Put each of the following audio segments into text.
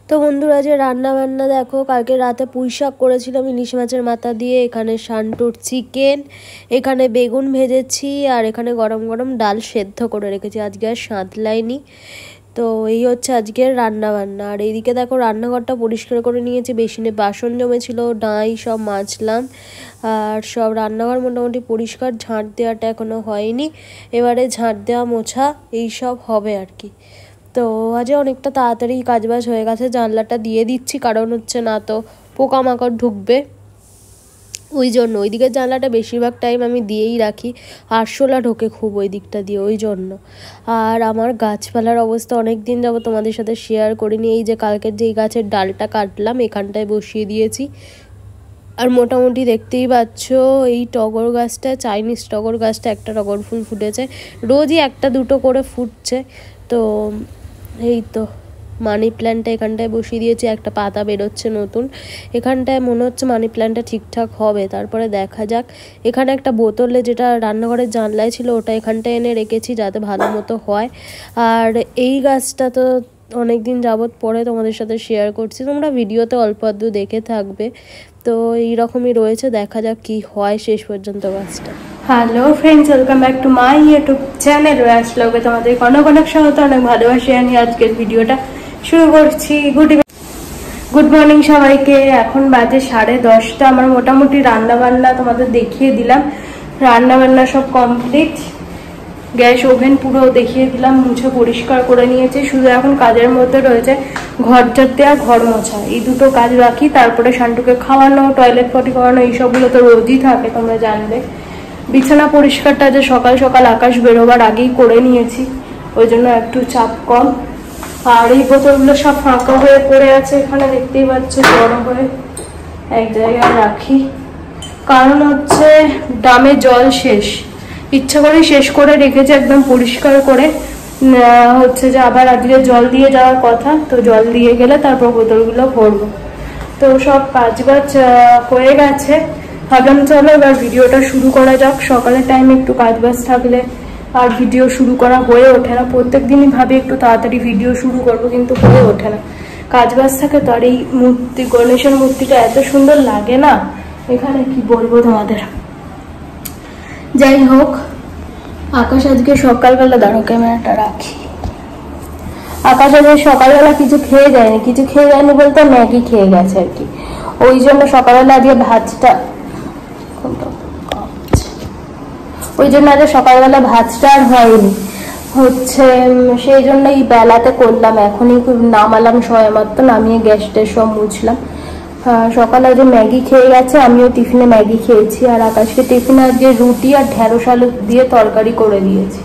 তো বন্ধুরা, যে রান্না বান্না দেখো, কালকে রাতে পুঁই শাক করেছিলাম ইলিশ মাছের মাথা দিয়ে, এখানে সানটুর চিকেন, এখানে বেগুন ভেজেছি, আর এখানে গরম গরম ডাল সেদ্ধ করে রেখেছি, আজকে আর সাঁতলাইনি। তো এই হচ্ছে আজকের রান্না বান্না। আর এইদিকে দেখো রান্নাঘরটা পরিষ্কার করে নিয়েছি, বেসিনে বাসন জমেছিল, ডাঁই সব মাজলাম, আর সব রান্নাঘর মোটামুটি পরিষ্কার, ঝাঁট দেওয়াটা এখনও হয়নি, এবারে ঝাঁট দেওয়া মোছা এইসব হবে আর কি। তো আজ অনেকটা তাড়াতাড়ি কাজবাজ হয়ে গেছে, জানলাটা দিয়ে দিচ্ছি, কারণ হচ্ছে না তো পোকামাকড় ঢুকবে, ওই জন্য ওই দিকের জানলাটা বেশিরভাগ টাইম আমি দিয়েই রাখি, আরশোলা ঢোকে খুব ওই দিকটা দিয়ে, ওই জন্য। আর আমার গাছপালার অবস্থা অনেক দিন যাবো তোমাদের সাথে শেয়ার করিনি। এই যে কালকের যেই গাছের ডালটা কাটলাম এখানটায় বসিয়ে দিয়েছি, আর মোটামুটি দেখতেই পাচ্ছ এই টগর গাছটা, চাইনিজ টগর গাছটা, একটা টগর ফুল ফুটেছে, রোজই একটা দুটো করে ফুটছে। তো এই তো মানি প্ল্যান্টটা এখানটায় বসিয়ে দিয়েছি, একটা পাতা বেরোচ্ছে নতুন, এখানটায় মনে হচ্ছে মানি প্ল্যান্টটা ঠিকঠাক হবে, তারপরে দেখা যাক। এখানে একটা বোতলে, যেটা রান্নাঘরের জানলায় ছিল, ওটা এখানটায় এনে রেখেছি যাতে ভালো মতো হয়। আর এই গাছটা তো অনেক দিন যাবৎ পরে তোমাদের সাথে শেয়ার করছি, তোমরা ভিডিওতে অল্প আধটু দেখে থাকবে। তো এইরকমই রয়েছে, দেখা যাক কি হয় শেষ পর্যন্ত গাছটা। Hello friends, welcome back to my YouTube channel Royas ব্লগে। তোমাদের অনেক অনেক স্বাগত, অনেক ভালোবাসি আমি আজকের ভিডিওটা শুরু করছি। গুড মর্নিং সবাইকে। এখন বাজে 10:30। আমার মোটামুটি রান্না বান্না তোমাদের দেখিয়ে দিলাম, রান্না বান্না সব কমপ্লিট, গ্যাস ওভেন পুরো দেখিয়ে দিলাম, মুছে পরিষ্কার করে নিয়েছি। শুধু এখন কাজের মধ্যে রয়েছে ঘর ঝাড় দেওয়া, ঘর মোছা, এই দুটো কাজ বাকি। তারপরে শান্টুকে খাওয়ানো, টয়লেট পটি করানো, এইসবগুলো তো রোজই থাকে, তোমরা জানবে। বিছানা পরিষ্কারটা যে সকাল সকাল আকাশ বেরোবার আগেই করে নিয়েছি, ওই জন্য একটু চাপ কম। আর এই বোতলগুলো সব ফাঁকা হয়ে পড়ে আছে, এখানে দেখতেই পাচ্ছ, জড়ো হয়ে এক জায়গায় রাখি, কারণ হচ্ছে ড্রামে জল শেষ, ইচ্ছা করে শেষ করে রেখেছে একদম পরিষ্কার করে, হচ্ছে যে আবার আজকে জল দিয়ে যাওয়ার কথা, তো জল দিয়ে গেলে তারপর বোতলগুলো ভরবো। তো সব কাজবাজ হয়ে গেছে, ভাবলাম চলো এবার ভিডিওটা শুরু করা যাক। সকালের টাইমে একটু কাজবাজ থাকলে আর ভিডিও শুরু করা হয়ে ওঠে না, প্রত্যেক দিনই ভাবি একটু তাড়াতাড়ি ভিডিও শুরু করবো, কিন্তু হয়ে ওঠে না, কাজবাজ থাকে। তো আর এই মূর্তি, গণেশের মূর্তিটা এত সুন্দর লাগে না এখানে, কি বলবো তোমাদের। যাই হোক, আকাশ আজকে সকালবেলা, দাঁড়ো ক্যামেরাটা রাখি, আকাশ আজকে সকালবেলা কিছু খেয়ে যায়নি বলতে ম্যাগি খেয়ে গেছে আর কি, ওই জন্য সকালবেলা আজকে ভাতটা আর হয়নি, হচ্ছে সেই জন্যই বেলাতে করলাম, এখনই নামালাম সবাই মাত্র, নামিয়ে গ্যাসটা সব মুছলাম। সকালে আজকে ম্যাগি খেয়ে গেছে, আমিও টিফিনে ম্যাগি খেয়েছি, আর আকাশকে টিফিনে আজকে রুটি আর ঢেঁড়স আলু দিয়ে তরকারি করে দিয়েছি,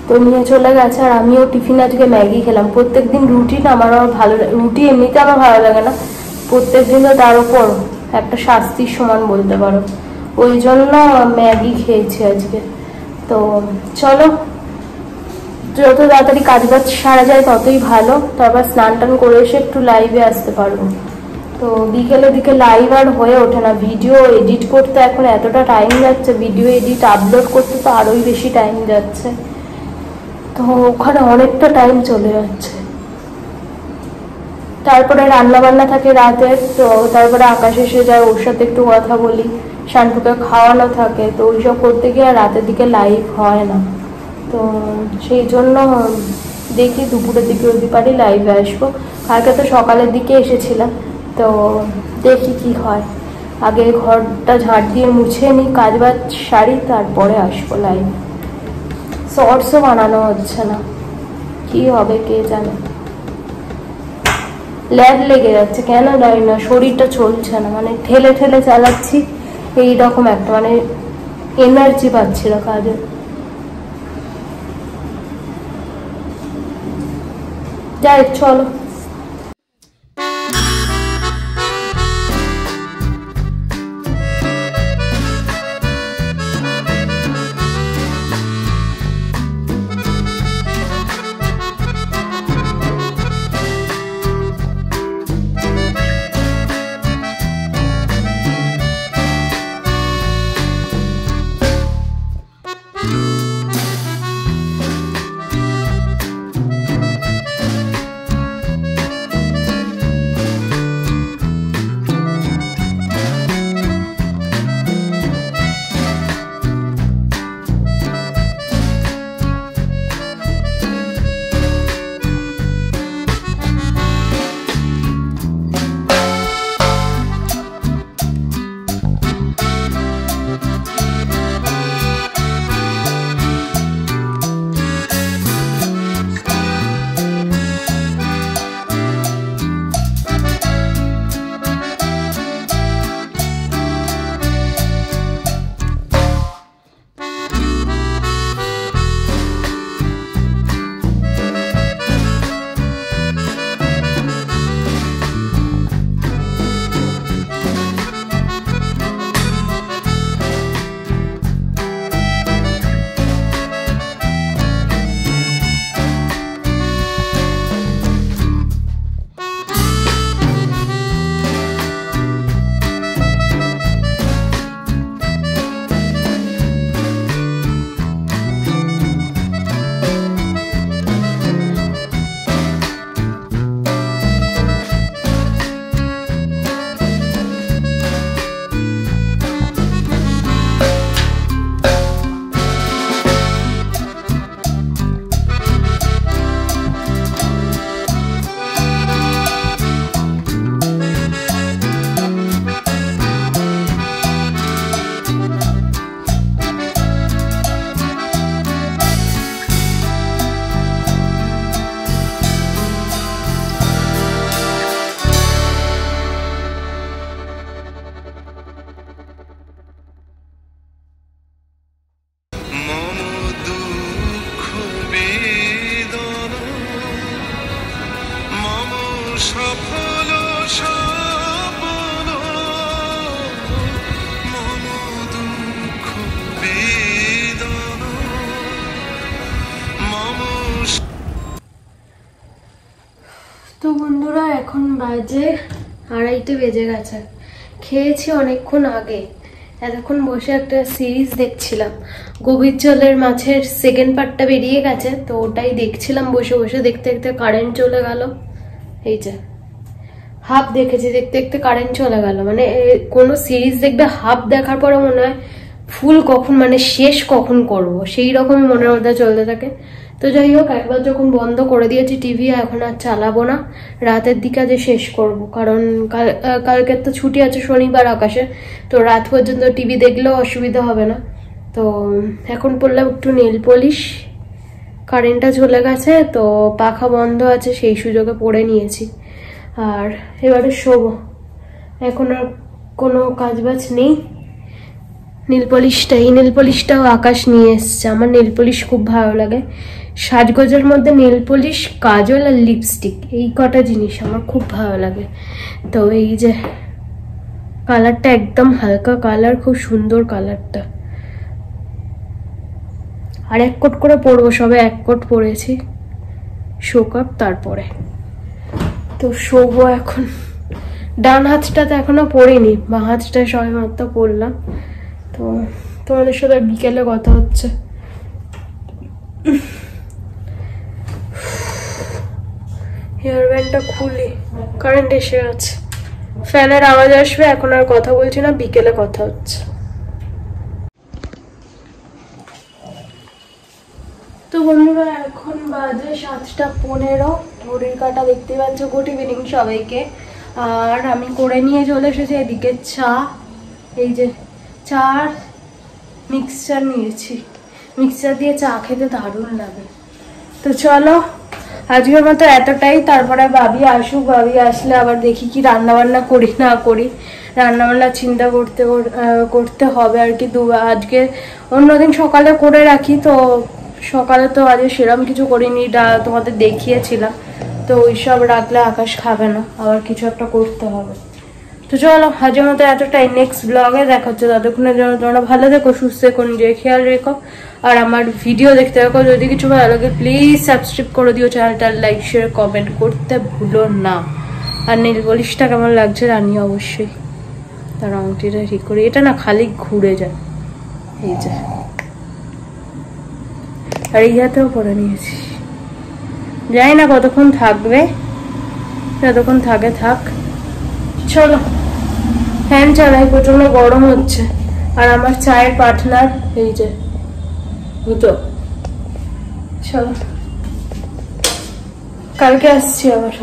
তো নিয়ে চলে গেছে। আর আমিও টিফিনে আজকে ম্যাগি খেলাম। প্রত্যেকদিন রুটি না আমার ভালো, রুটি এমনিতে আমার ভালো লাগে না, প্রত্যেকদিন তো তার উপর একটা শাস্তির সমান বলতে পারো, ওই জন্য ম্যাগি খেয়েছি আজকে। তো চলো, যত তাড়াতাড়ি কাজবাজ সারা যায় ততই ভালো, তারপর স্নান টান করে এসে একটু লাইভে আসতে পারবো। তো বিকেলের দিকে লাইভ আর হয়ে ওঠে না, ভিডিও এডিট করতে এখন এতটা টাইম যাচ্ছে, ভিডিও এডিট আপলোড করতে তো আরোই বেশি টাইম যাচ্ছে, তো ওখানে অনেকটা টাইম চলে যাচ্ছে। তারপরে রান্না বান্না থাকে রাতের, তো তারপরে আকাশ এসে যায়, ওর সাথে একটু কথা বলি, শান্টুকে খাওয়ানো থাকে, তো ওইসব করতে গিয়ে আর রাতের দিকে লাইভ হয় না। তো সেই জন্য দেখি দুপুরের দিকে যদি পারি লাইভে আসবো। কালকে তো সকালের দিকে এসেছিলাম, তো দেখি কি হয়, আগে ঘরটা ঝাঁট দিয়ে মুছে নিই, কাজ বাজ সারি, তারপরে আসবো লাইভে। শর্টসও বানানো হচ্ছে না, কি হবে কে জানে, ল্যাব লেগে যাচ্ছে, কেন জানি না, শরীরটা চলছে না, মানে ঠেলে ঠেলে চালাচ্ছি, এইরকম একটা মানে এনার্জি পাচ্ছি না কাজে। যাই চলো। তো বন্ধুরা এখন বাজে 2:30 বেজে গেছে। খেয়েছি অনেকক্ষণ আগে, এতক্ষণ বসে একটা সিরিজ দেখছিলাম। গভীর জলের মাছের সেকেন্ড পার্টটা বেরিয়ে গেছে, তো ওটাই দেখছিলাম বসে বসে। দেখতে দেখতে কারেন্ট চলে গেল। এই যে হাফ দেখেছি, দেখতে দেখতে কারেন্ট চলে গেল। মানে কোনো সিরিজ দেখবে হাফ দেখার পরে মনে হয় ফুল কখন, মানে শেষ কখন করব, সেই রকমই মনের মধ্যে চলতে থাকে। তো যাই হোক, একবার যখন বন্ধ করে দিয়েছি টিভি, এখন আর চালাবো না। রাতের দিকে আজ শেষ করব, কারণ কালকের তো ছুটি আছে শনিবার আকাশে, তো রাত পর্যন্ত টিভি দেখলেও অসুবিধা হবে না। তো এখন পড়লাম একটু নেল পলিশ। কারেন্টটা চলে গেছে তো পাখা বন্ধ আছে, সেই সুযোগে পরে নিয়েছি। আর এবারে শোবো, এখন আর কোনো কাজবাজ নেই। নীল পলিশটাও আকাশ নিয়ে এসছে। আমার নীল পলিশ খুব ভালো লাগে। সাজগোজের মধ্যে নীল পলিশ, কাজল আর লিপস্টিক, এই কটা জিনিস আমার খুব ভালো লাগে। তো এই যে কালারটা একদম হালকা কালার, খুব সুন্দর কালারটা। আর 1 কোট করে পরবো, সবে 1 কোট পরেছি, শোক তারপরে তো শোবো এখন। ডান হাতটা তো এখনো পরিনি, বাঁ হাতটা সবাই মাত্র পরলাম। তো তোমাদের সাথে বিকেলে কথা হচ্ছে। হেয়ার ব্যান্ডটা খুলি, কারেন্ট এসে গেছে, ফ্যানের আওয়াজ আসবে। এখন আর কথা বলছি না, বিকেলে কথা হচ্ছে। তো বন্ধুরা এখন বাজে 7:15, ঘড়ির কাঁটা দেখতে পাচ্ছ। গুড ইভিনিং সবাইকে। আর আমি করে নিয়ে চলে এসেছি এদিকে চা। এই যে চা মিক্সচার নিয়েছি, মিক্সচার দিয়ে চা খেতে দারুণ লাগে। তো চলো আজকের মতো এতটাই, তারপরে ভাবি আসুক, ভাবি আসলে আবার দেখি কি রান্না বান্না করি না করি। রান্না বান্না চিন্তা করতে হবে আর কি। আজকে অন্যদিন সকালে করে রাখি, তো সকালে তো আজকে সেরকম কিছু করিনি, তোমাদের দেখিয়েছিলাম। তো ওইসব রাখলে আকাশ খাবে না, আবার কিছু একটা করতে হবে। তো চলো আজকের মতো এতটাই, নেক্সট ব্লগে দেখা হচ্ছে। ততক্ষণের জন্য তোমরা ভালো থেকো, সুস্থ থেকো, নিজের খেয়াল রেখো। আর আমার ভিডিও দেখতে থাকো। যদি কিছু ভালো লাগে প্লিজ সাবস্ক্রাইব করে দিও চ্যানেলটা, লাইক শেয়ার কমেন্ট করতে ভুলো না। আর নীল পলিশটা কেমন লাগছে জানিও অবশ্যই। তার আংটিটা ঠিক করি, এটা না খালি ঘুরে যায়। এই যে আর এই হাতেও পরে নিয়েছি, জানি না কতক্ষণ থাকবে, যতক্ষণ থাকে থাক। চলো ফ্যান চালাই, প্রচন্ড গরম হচ্ছে। আর আমার চায়ের পার্টনার এই যে দুটো। চলো কালকে আসছি আবার।